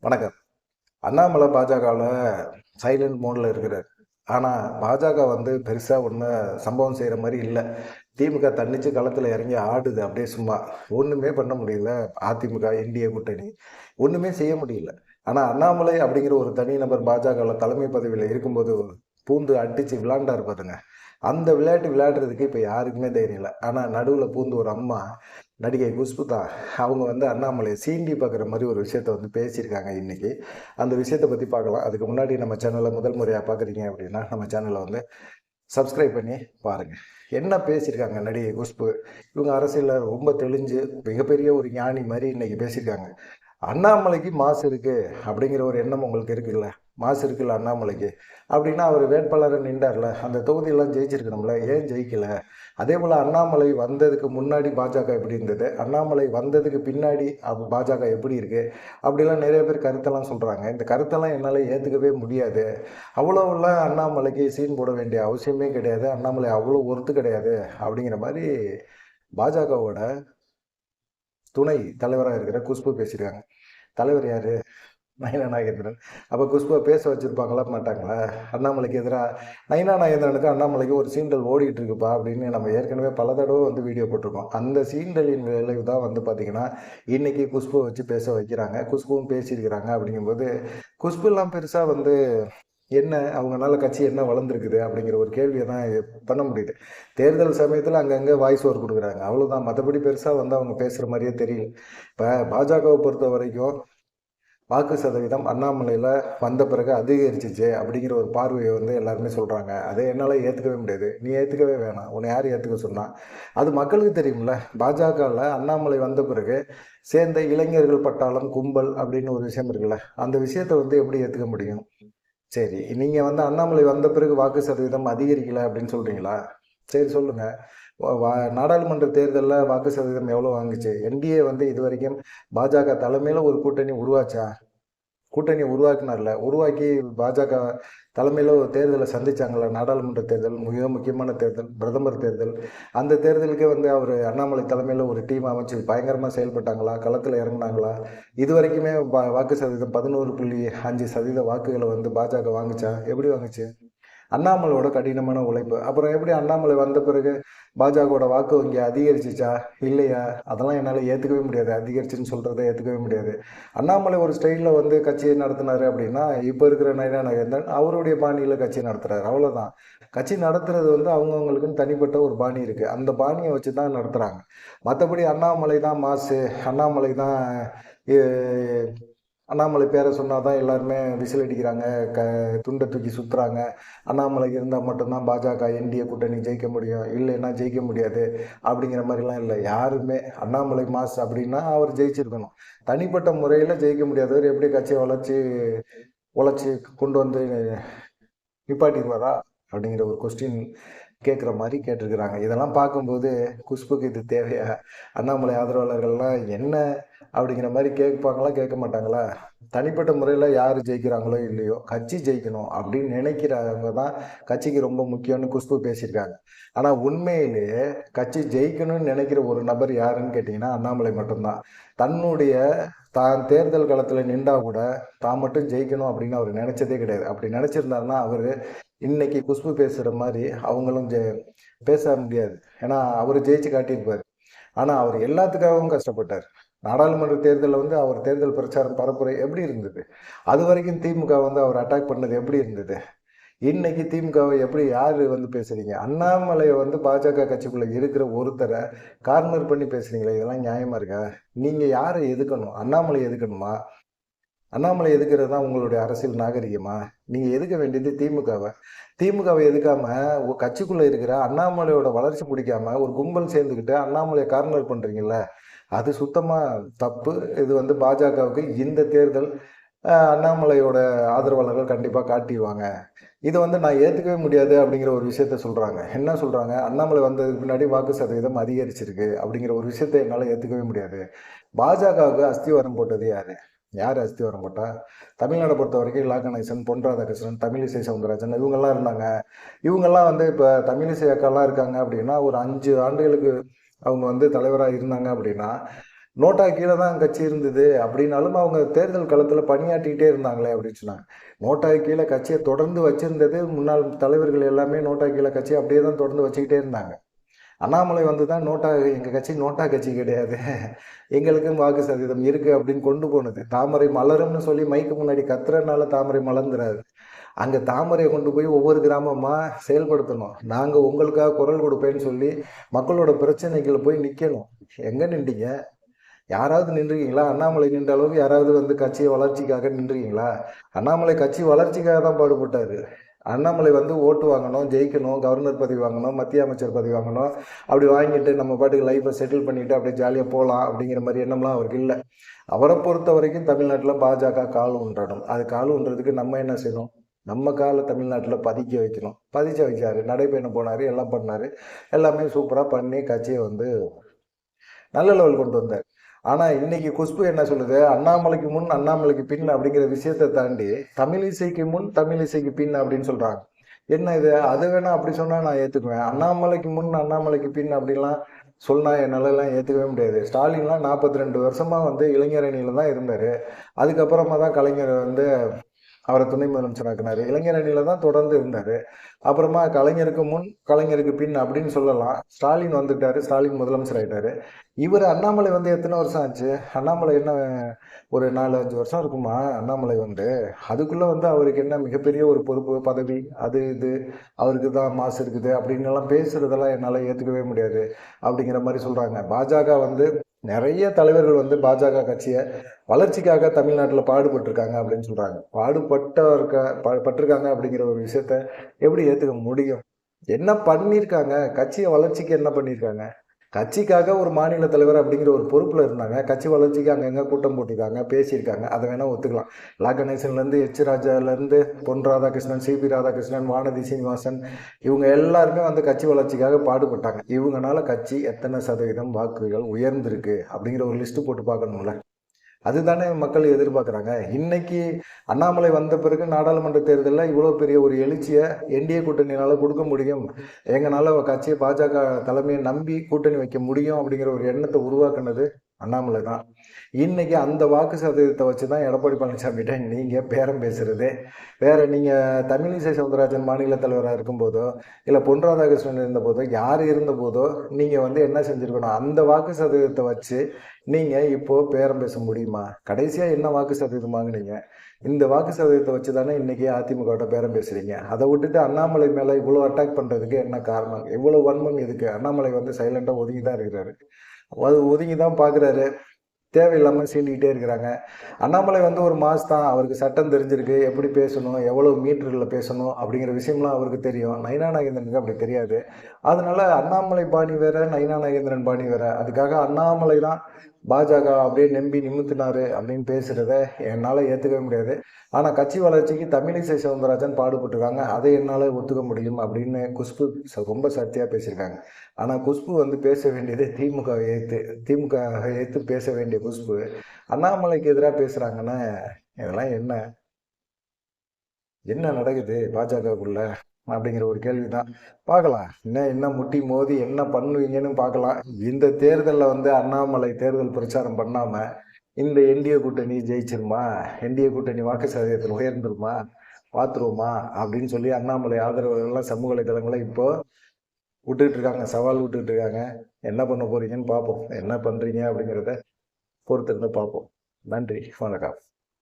வணக்கம். அண்ணாமலை பாஜகவில் சைலண்ட் மோடில் இருக்கிறார். ஆனால் பாஜக பெருசாக ஒன்றும் சம்பவம் செய்கிற மாதிரி இல்லை. திமுக தன்னிச்சு களத்தில் இறங்கி ஆடுது அப்படியே சும்மா. ஒன்றுமே பண்ண முடியல. அதிமுக என்டிஏ கூட்டணி ஒன்றுமே செய்ய முடியல. ஆனால் அண்ணாமலை அப்படிங்கிற ஒரு தனிநபர் பாஜகவில் தலைமை பதவியில் இருக்கும்போது பூந்து அடித்து விளாண்டார் பாருங்க. அந்த விளையாட்டு விளையாடுறதுக்கு இப்போ யாருக்குமே தைரியம் இல்லை. ஆனால் நடுவில் பூந்து ஒரு அம்மா நடிகை குஷ்பு தான். அவங்க அண்ணாமலையை சீண்டி பார்க்குற மாதிரி ஒரு விஷயத்த பேசியிருக்காங்க இன்னைக்கு. அந்த விஷயத்தை பற்றி பார்க்கலாம். அதுக்கு முன்னாடி நம்ம சேனலை முதல் முறையாக பார்க்குறீங்க அப்படின்னா நம்ம சேனலை சப்ஸ்கிரைப் பண்ணி பாருங்கள். என்ன பேசியிருக்காங்க நடிகை குஷ்பு? இவங்க அரசியலில் ரொம்ப தெளிஞ்சு மிகப்பெரிய ஒரு ஞானி மாதிரி இன்னைக்கு பேசியிருக்காங்க. அண்ணாமலைக்கு மாசு இருக்கு அப்படிங்கிற ஒரு எண்ணம் உங்களுக்கு இருக்குல்ல? மாசு இருக்குல்ல அண்ணாமலைக்கு அப்படின்னா அவர் வேட்பாளரை நின்றார்ல, அந்த தொகுதியெல்லாம் ஜெயிச்சிருக்கணும்ல, ஏன் ஜெயிக்கல? அதே போல் அண்ணாமலை வந்ததுக்கு முன்னாடி பாஜக எப்படி இருந்தது, அண்ணாமலை வந்ததுக்கு பின்னாடி பாஜக எப்படி இருக்கு அப்படிலாம் நிறைய பேர் கருத்தெல்லாம் சொல்கிறாங்க. இந்த கருத்தெல்லாம் என்னால் ஏற்றுக்கவே முடியாது. அவ்வளோவெல்லாம் அண்ணாமலைக்கு சீன் போட வேண்டிய அவசியமே கிடையாது, அண்ணாமலை அவ்வளோ ஒர்த்து கிடையாது அப்படிங்கிற மாதிரி பாஜகவோட துணை தலைவராக இருக்கிற குஷ்பு பேசியிருக்காங்க. தலைவர் யார்? நயினா நாகேந்திரன். அப்போ குஷ்பா பேச வச்சுருப்பாங்களா மாட்டாங்களா? அண்ணாமலைக்கு எதிராக நயினா நாகேந்திரனுக்கு அண்ணாமலைக்கு ஒரு சீண்டல் ஓடிட்டு இருக்குப்பா அப்படின்னு நம்ம ஏற்கனவே பல தடவை வீடியோ போட்டிருக்கோம். அந்த சீண்டலின் விளைவு தான் பார்த்திங்கன்னா இன்றைக்கி குஷ்புவை வச்சு பேச வைக்கிறாங்க. குஷ்புவும் பேசியிருக்கிறாங்க. அப்படிங்கும்போது குஷ்புலாம் பெருசாக என்ன அவங்களால கட்சி என்ன வளர்ந்துருக்குது அப்படிங்கிற ஒரு கேள்வியை தான் பண்ண முடியுது. தேர்தல் சமயத்தில் அங்கங்கே வாய்ஸ் ஓவர் கொடுக்குறாங்க, அவ்வளோதான். மற்றபடி பெருசாக அவங்க பேசுகிற மாதிரியே தெரியல. இப்போ பாஜகவை பொறுத்த வரைக்கும் வாக்கு சதவீதம் அண்ணாமலையில் வந்த பிறகு அதிகரிச்சிச்சு அப்படிங்கிற ஒரு பார்வையை எல்லாருமே சொல்கிறாங்க. அதை என்னால் ஏற்றுக்கவே முடியாது. நீ ஏற்றுக்கவே வேணாம், உன்னை யார் ஏற்றுக்க சொன்னால்? அது மக்களுக்கு தெரியும்ல. பாஜகவில் அண்ணாமலை வந்த பிறகு சேர்ந்த இளைஞர்கள் பட்டாளம் கும்பல் அப்படின்னு ஒரு விஷயம் இருக்குல்ல, அந்த விஷயத்தை எப்படி ஏற்றுக்க முடியும்? சரி, நீங்கள் அண்ணாமலை வந்த பிறகு வாக்கு சதவீதம் அதிகரிக்கலை அப்படின்னு சொல்கிறீங்களா? சரி சொல்லுங்கள். நாடாளுமன்ற தேர்தலில் வாக்கு சதவீதம் எவ்வளோ வாங்குச்சு? என்டிஏ இது வரைக்கும் பாஜக தலைமையில் ஒரு கூட்டணி உருவாச்சா? கூட்டணி உருவாக்குனார்ல, உருவாக்கி பாஜக தலைமையில் ஒரு தேர்தலை சந்திச்சாங்களா? நாடாளுமன்ற தேர்தல் மிக முக்கியமான தேர்தல், பிரதமர் தேர்தல். அந்த தேர்தலுக்கு அவர் அண்ணாமலை தலைமையில் ஒரு டீம் அமைச்சு பயங்கரமாக செயல்பட்டாங்களா? களத்தில் இறங்குனாங்களா? இது வரைக்குமே வாக்கு சதவீதம் 11.5% வாக்குகளை பாஜக வாங்குச்சா? எப்படி வாங்குச்சு? அண்ணாமலையோட கடினமான உழைப்பு. அப்புறம் எப்படி அண்ணாமலை வந்த பிறகு பாஜகவோட வாக்கு வங்கி அதிகரிச்சிச்சா? இல்லையா? அதெல்லாம் என்னால் ஏற்றுக்கவே முடியாது. அதிகரிச்சுன்னு சொல்கிறத ஏற்றுக்கவே முடியாது. அண்ணாமலை ஒரு ஸ்டைலில் கட்சியை நடத்தினார் அப்படின்னா, இப்போ இருக்கிற நயினா நாகேந்திரன் அவருடைய பாணியில் கட்சி நடத்துகிறார், அவ்வளோதான். கட்சி நடத்துறது அவங்கவுங்களுக்குன்னு தனிப்பட்ட ஒரு பாணி இருக்குது. அந்த பாணியை வச்சு தான் நடத்துகிறாங்க. மற்றபடி அண்ணாமலை தான் மாசு, அண்ணாமலை தான் அண்ணாமலை பேரை சொன்னால் தான் எல்லாருமே விசில் அடிக்கிறாங்க, துண்டை தூக்கி சுற்றுறாங்க. அண்ணாமலை இருந்தால் மட்டும்தான் பாஜக என்டிஏ கூட்டணி ஜெயிக்க முடியும், இல்லைன்னா ஜெயிக்க முடியாது அப்படிங்கிற மாதிரிலாம் இல்லை. யாருமே அண்ணாமலை மாஸ் அப்படின்னா அவர் ஜெயிச்சிருக்கணும். தனிப்பட்ட முறையில் ஜெயிக்க முடியாதவர் எப்படி கட்சியை உழைச்சி கொண்டு நிப்பாட்டிடுவாரா அப்படிங்கிற ஒரு கொஸ்டின் கேட்குற மாதிரி கேட்டிருக்கிறாங்க. இதெல்லாம் பார்க்கும்போது குஷ்புக்கு இது தேவையா? அண்ணாமலை ஆதரவாளர்கள்லாம் என்ன அப்படிங்கிற மாதிரி கேட்பாங்களா, கேட்க மாட்டாங்களா? தனிப்பட்ட முறையில் யார் ஜெயிக்கிறாங்களோ இல்லையோ, கட்சி ஜெயிக்கணும் அப்படின்னு நினைக்கிறவங்க தான் கட்சிக்கு ரொம்ப முக்கியம்னு குஷ்பு பேசியிருக்காங்க. ஆனால் உண்மையிலேயே கட்சி ஜெயிக்கணும்னு நினைக்கிற ஒரு நபர் யாருன்னு கேட்டிங்கன்னா அண்ணாமலை மட்டும்தான். தன்னுடைய தான் தேர்தல் களத்தில் நின்றா கூட தான் மட்டும் ஜெயிக்கணும் அப்படின்னு அவர் நினைச்சதே கிடையாது. அப்படி நினைச்சிருந்தாருன்னா அவர் இன்னைக்கு குஷ்பு பேசுகிற மாதிரி அவங்களும் பேச முடியாது. ஏன்னா அவர் ஜெயிச்சு காட்டியிருப்பார். ஆனால் அவர் எல்லாத்துக்காகவும் கஷ்டப்பட்டார். நாடாளுமன்ற தேர்தலில் அவர் தேர்தல் பிரச்சாரம் பரப்புரை எப்படி இருந்தது? அது வரைக்கும் திமுக அவர் அட்டாக் பண்ணது எப்படி இருந்தது? இன்னைக்கு திமுகவை எப்படி யார் பேசுறீங்க? அண்ணாமலையை பாஜக கட்சிக்குள்ளே இருக்கிற ஒருத்தரை கார்னர் பண்ணி பேசுறீங்களே, இதெல்லாம் நியாயமா இருக்கா? நீங்கள் யாரை எதுக்கணும்? அண்ணாமலை எதுக்கணுமா? அண்ணாமலை எதுக்கிறது தான் உங்களுடைய அரசியல் நாகரிகமா? நீங்கள் எதுக்க வேண்டியது திமுகவை எதுக்காம கட்சிக்குள்ளே இருக்கிற அண்ணாமலையோட வளர்ச்சி பிடிக்காம ஒரு கும்பல் சேர்ந்துக்கிட்டு அண்ணாமலையை கார்னர் பண்ணுறீங்கல்ல, அது சுத்தமாக தப்பு. இது பாஜகவுக்கு இந்த தேர்தல் அண்ணாமலையோட ஆதரவாளர்கள் கண்டிப்பாக காட்டிடுவாங்க. இதை நான் ஏற்றுக்கவே முடியாது அப்படிங்கிற ஒரு விஷயத்த சொல்கிறாங்க. என்ன சொல்கிறாங்க? அண்ணாமலை வந்ததுக்கு பின்னாடி வாக்கு சதவீதம் அதிகரிச்சிருக்கு அப்படிங்கிற ஒரு விஷயத்தை என்னால் ஏற்றுக்கவே முடியாது. பாஜகவுக்கு அஸ்திவாரம் போட்டது யார்? யார் அஸ்திவாரம் போட்டா? தமிழ்நாடை பொறுத்த வரைக்கும் லா கணேசன், பொன் ராதாகிருஷ்ணன், தமிழிசை சவுந்தரராஜன் இவங்கெல்லாம் இருந்தாங்க. இவங்கெல்லாம் இப்போ தமிழிசை அக்காலாம் இருக்காங்க அப்படின்னா ஒரு 5 ஆண்டுகளுக்கு அவங்க தலைவராக இருந்தாங்க அப்படின்னா நோட்டா கீழே தான் கட்சி இருந்தது அப்படின்னாலும் அவங்க தேர்தல் களத்தில் பணியாற்றிக்கிட்டே இருந்தாங்களே அப்படின்னு சொன்னாங்க. நோட்டா கீழே கட்சியை தொடர்ந்து வச்சிருந்தது முன்னாள் தலைவர்கள் எல்லாமே நோட்டா கீழே கட்சியை அப்படியே தான் தொடர்ந்து வச்சுக்கிட்டே இருந்தாங்க. அண்ணாமலை வந்து தான் நோட்டா எங்கள் கட்சி நோட்டா கட்சி கிடையாது, எங்களுக்கும் வாக்கு சதவீதம் இருக்குது அப்படின்னு கொண்டு போனது. தாமரை மலரும்னு சொல்லி மைக்கு முன்னாடி கத்துறதுனால தாமரை மலர்ந்துராது. அங்கே தாமரையை கொண்டு போய் ஒவ்வொரு கிராமமாக செயல்படுத்தணும். நாங்கள் உங்களுக்காக குரல் கொடுப்பேன்னு சொல்லி மக்களோட பிரச்சனைகள் போய் நிற்கணும். எங்கே நின்றீங்க? யாராவது நின்றுருக்கீங்களா? அண்ணாமலை நின்ற அளவுக்கு யாராவது வந்து கட்சியை வளர்ச்சிக்காக நின்றுருக்கீங்களா? அண்ணாமலை கட்சி வளர்ச்சிக்காக தான் பாடுபட்டார். அண்ணாமலை வந்து ஓட்டு வாங்கணும், ஜெயிக்கணும், கவர்னர் பதவி வாங்கணும், மத்திய அமைச்சர் பதவி வாங்கணும், அப்படி வாங்கிட்டு நம்ம பாட்டுக்கு லைஃப்பை செட்டில் பண்ணிவிட்டு அப்படியே ஜாலியாக போகலாம் அப்படிங்கிற மாதிரி எண்ணம்லாம் அவருக்கு இல்லை. அவரை பொறுத்த வரைக்கும் தமிழ்நாட்டில் பாஜக கால் ஊன்றணும். அது கால் ஊன்றதுக்கு நம்ம என்ன செய்யணும்? நம்ம காலை தமிழ்நாட்டில் பதிக்க வைக்கணும். பதிச்சு வைச்சார், நடைபயணம் போனார், எல்லாம் பண்ணார், எல்லாமே சூப்பராக பண்ணி கட்சியை வந்து நல்ல லெவல் கொண்டு வந்தார். ஆனால் இன்னைக்கு குஷ்பு என்ன சொல்லுது? அண்ணாமலைக்கு முன் அண்ணாமலைக்கு பின் அப்படிங்கிற விஷயத்தை தாண்டி தமிழிசைக்கு முன் தமிழிசைக்கு பின் அப்படின்னு சொல்கிறாங்க. என்ன இது? அது வேணா அப்படி சொன்னால் நான் ஏற்றுக்குவேன். அண்ணாமலைக்கு முன் அண்ணாமலைக்கு பின் அப்படின்லாம் சொன்னால் என்னாலலாம் ஏற்றுக்கவே முடியாது. ஸ்டாலின்லாம் 42 வருஷமாக வந்து இளைஞர் அணியில் தான் இருந்தார். அதுக்கப்புறமா தான் கலைஞர் வந்து அவரை துணை முதலமைச்சராக்குனாரு. இளைஞர் அணியில் தான் தொடர்ந்து இருந்தார். அப்புறமா கலைஞருக்கு முன் கலைஞருக்கு பின் அப்படின்னு சொல்லலாம். ஸ்டாலின் வந்துட்டாரு, ஸ்டாலின் முதலமைச்சர் ஆகிட்டாரு. இவர் அண்ணாமலை வந்து எத்தனை வருஷம் ஆச்சு? அண்ணாமலை என்ன ஒரு 4-5 வருஷம் இருக்குமா அண்ணாமலை வந்து? அதுக்குள்ளே வந்து அவருக்கு என்ன மிகப்பெரிய ஒரு பொறுப்பு பதவி அது இது, அவருக்கு தான் மாசு இருக்குது அப்படின்னு எல்லாம் பேசுறதெல்லாம் என்னால் ஏற்றுக்கவே முடியாது அப்படிங்கிற மாதிரி சொல்கிறாங்க. பாஜக வந்து நிறைய தலைவர்கள் வந்து பாஜக கட்சியை வளர்ச்சிக்காக தமிழ்நாட்டில் பாடுபட்டிருக்காங்க அப்படின்னு சொல்கிறாங்க. பட்டிருக்காங்க அப்படிங்கிற ஒரு விஷயத்த எப்படி ஏற்றுக்க முடியும்? என்ன பண்ணியிருக்காங்க? கட்சியை வளர்ச்சிக்கு என்ன பண்ணியிருக்காங்க? கட்சிக்காக ஒரு மாநில தலைவர் அப்படிங்கிற ஒரு பொறுப்பில் இருந்தாங்க. கட்சி வளர்ச்சிக்கு அங்கங்கே கூட்டம் போட்டிருக்காங்க, பேசியிருக்காங்க, அதை வேணால் ஒத்துக்கலாம். லா கணேசன்லேருந்து எச் ராஜாலேருந்து பொன் ராதாகிருஷ்ணன், சிபி ராதாகிருஷ்ணன், வானதி சீனிவாசன், இவங்க எல்லாருமே வந்து கட்சி வளர்ச்சிக்காக பாடுபட்டாங்க. இவங்கனால கட்சி எத்தனை சதவீதம் வாக்குகள் உயர்ந்திருக்கு அப்படிங்கிற ஒரு லிஸ்ட்டு போட்டு பார்க்கணும்ல. அதுதானே மக்கள் எதிர்பார்க்குறாங்க. இன்னைக்கு அண்ணாமலை வந்த பிறகு நாடாளுமன்ற தேர்தலில் இவ்வளோ பெரிய ஒரு எழுச்சியை என்டிஏ கூட்டணியால் கொடுக்க முடியும், எங்களால் கட்சியை பாஜக தலைமையை நம்பி கூட்டணி வைக்க முடியும் அப்படிங்கிற ஒரு எண்ணத்தை உருவாக்குனது அண்ணாமலை தான். இன்னைக்கு அந்த வாக்கு சதவீதத்தை வச்சு தான் எடப்பாடி பழனிசாமிகிட்ட நீங்கள் பேரம் பேசுறது. வேற நீங்கள் தமிழிசை சவுந்தரராஜன் மாநில தலைவராக இருக்கும்போதோ இல்லை பொன் ராதாகிருஷ்ணன் இருந்தபோதோ யார் இருந்தபோதோ நீங்கள் வந்து என்ன செஞ்சுருக்கணும்? அந்த வாக்கு சதவீதத்தை வச்சு நீங்கள் இப்போது பேரம் பேச முடியுமா? கடைசியாக என்ன வாக்கு சதவீதம் வாங்கினீங்க? இந்த வாக்கு சதவீதத்தை வச்சு தானே இன்றைக்கி அதிமுகவோட பேரம் பேசுகிறீங்க. அதை விட்டுட்டு அண்ணாமலை மேலே இவ்வளோ அட்டாக் பண்ணுறதுக்கு என்ன காரணம்? இவ்வளோ வன்மம் எதுக்கு? அண்ணாமலை வந்து சைலண்டாக ஒதுங்கி தான் இருக்கிறாரு. அது ஒதுங்கி தான் பார்க்குறாரு. தேவையில்லாமல் சீண்டிக்கிட்டே இருக்கிறாங்க. அண்ணாமலை வந்து ஒரு மாஸ் தான், அவருக்கு சட்டம் தெரிஞ்சிருக்கு, எப்படி பேசணும், எவ்வளோ மீட்டரில் பேசணும் அப்படிங்கிற விஷயம்லாம் அவருக்கு தெரியும். நயினா நாகேந்திரனுக்கு அப்படி தெரியாது. அதனால அண்ணாமலை பாணி வேற, நயினா நாகேந்திரன் பாணி வேற. அதுக்காக அண்ணாமலை தான் பாஜக அப்படியே நம்பி நிமித்தினாரு அப்படின்னு பேசுகிறத என்னால் ஏற்றுக்கவே முடியாது. ஆனால் கட்சி வளர்ச்சிக்கு தமிழிசை சவுந்தரராஜன் பாடுபட்டுருக்காங்க, அதை என்னால் ஒத்துக்க முடியும் அப்படின்னு குஷ்பு ரொம்ப சர்ச்சையாக பேசியிருக்காங்க. ஆனால் குஷ்பு வந்து பேச வேண்டியது திமுக ஏற்று பேச வேண்டிய குஷ்பு அண்ணாமலைக்கு எதிராக பேசுகிறாங்கன்னா இதெல்லாம் என்ன என்ன நடக்குது பாஜகக்குள்ள அப்படிங்கிற ஒரு கேள்வி தான். பார்க்கலாம் என்ன முட்டி மோதி என்ன பண்ணுவீங்கன்னு பார்க்கலாம். இந்த தேர்தலில் வந்து அண்ணாமலை தேர்தல் பிரச்சாரம் பண்ணாமல் இந்த என்டிஏ கூட்டணி ஜெயிச்சிருமா, என்டிஏ கூட்டணி வாக்கு சதவீதத்தில் உயர்ந்துருமா பார்த்துருவோமா அப்படின்னு சொல்லி அண்ணாமலை ஆதரவுகள்லாம் சமூக வலைதளங்களில் இப்போ விட்டுக்கிட்டு இருக்காங்க, சவால் விட்டுக்கிட்டு இருக்காங்க. என்ன பண்ண போறீங்கன்னு பார்ப்போம். என்ன பண்ணுறீங்க அப்படிங்கிறத பொறுத்திருந்து பார்ப்போம். நன்றி, வணக்கம்.